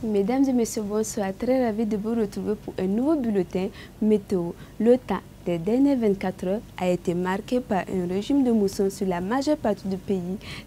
Mesdames et messieurs, bonsoir. Très ravi de vous retrouver pour un nouveau bulletin météo. Le temps des dernières 24 heures a été marqué par un régime de mousson sur la majeure partie du pays,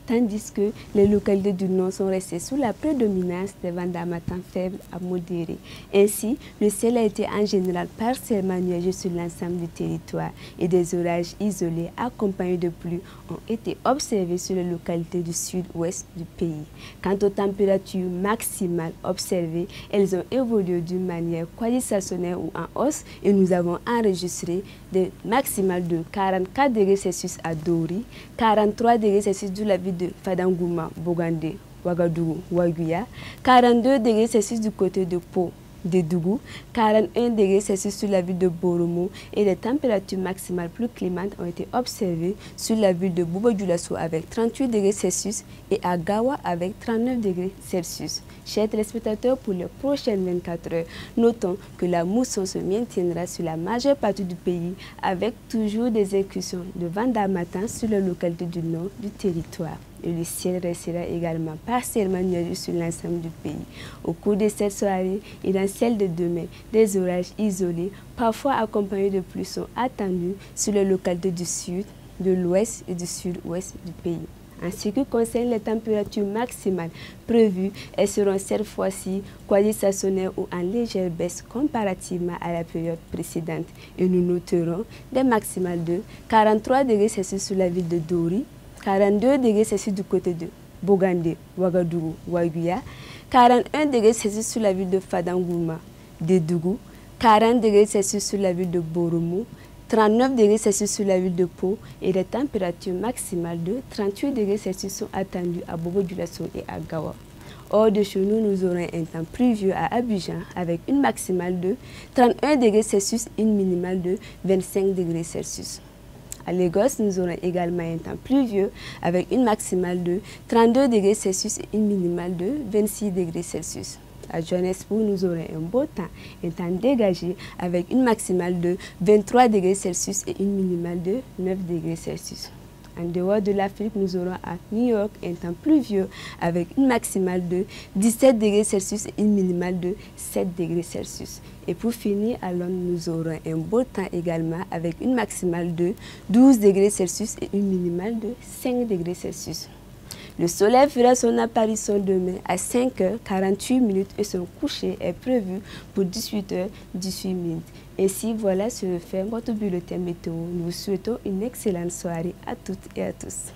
tandis que les localités du nord sont restées sous la prédominance des vents d'harmattan faibles à modérés. Ainsi, le ciel a été en général partiellement nuageux sur l'ensemble du territoire et des orages isolés accompagnés de pluie ont été observés sur les localités du sud-ouest du pays. Quant aux températures maximales observées, elles ont évolué d'une manière quasi-stationnaire ou en hausse et nous avons enregistré des maximales de 44 degrés Celsius à Dori, 43 degrés Celsius de la ville de Fadangouma, Bogandé, Ouagadougou, Ouaguia, 42 degrés Celsius du côté de Pau, de Dougou, 41 degrés Celsius sur la ville de Boromo et les températures maximales plus clémentes ont été observées sur la ville de Bobo-Dioulasso avec 38 degrés Celsius et à Gawa avec 39 degrés Celsius. Chers téléspectateurs, pour les prochaines 24 heures, notons que la mousson se maintiendra sur la majeure partie du pays avec toujours des incursions de vents d'harmattan sur les localités du nord du territoire. Et le ciel restera également partiellement nuageux sur l'ensemble du pays. Au cours de cette soirée et dans celle de demain, des orages isolés, parfois accompagnés de pluies, sont attendus sur les localités du sud, de l'ouest et du sud-ouest du pays. En ce qui concerne les températures maximales prévues, elles seront cette fois-ci quasi-stationnaires ou en légère baisse comparativement à la période précédente. Et nous noterons des maximales de 43 degrés Celsius sur la ville de Dori, 42 degrés Celsius du côté de Bogandé, Ouagadougou, Ouaguia, 41 degrés Celsius sur la ville de Fadangouma, de Dougou, 40 degrés Celsius sur la ville de Boromo, 39 degrés Celsius sur la ville de Pau et les températures maximales de 38 degrés Celsius sont attendues à Bobo-Dioulasso et à Gawa. Hors de chez nous, nous aurons un temps pluvieux à Abidjan avec une maximale de 31 degrés Celsius et une minimale de 25 degrés Celsius. À Lagos, nous aurons également un temps pluvieux avec une maximale de 32 degrés Celsius et une minimale de 26 degrés Celsius. À Johannesburg, nous aurons un beau temps, un temps dégagé avec une maximale de 23 degrés Celsius et une minimale de 9 degrés Celsius. En dehors de l'Afrique, nous aurons à New York un temps pluvieux avec une maximale de 17 degrés Celsius et une minimale de 7 degrés Celsius. Et pour finir, à Londres, nous aurons un beau temps également avec une maximale de 12 degrés Celsius et une minimale de 5 degrés Celsius. Le soleil fera son apparition demain à 5h48 et son coucher est prévu pour 18h18. Ainsi, voilà, se fait votre bulletin météo. Nous vous souhaitons une excellente soirée à toutes et à tous.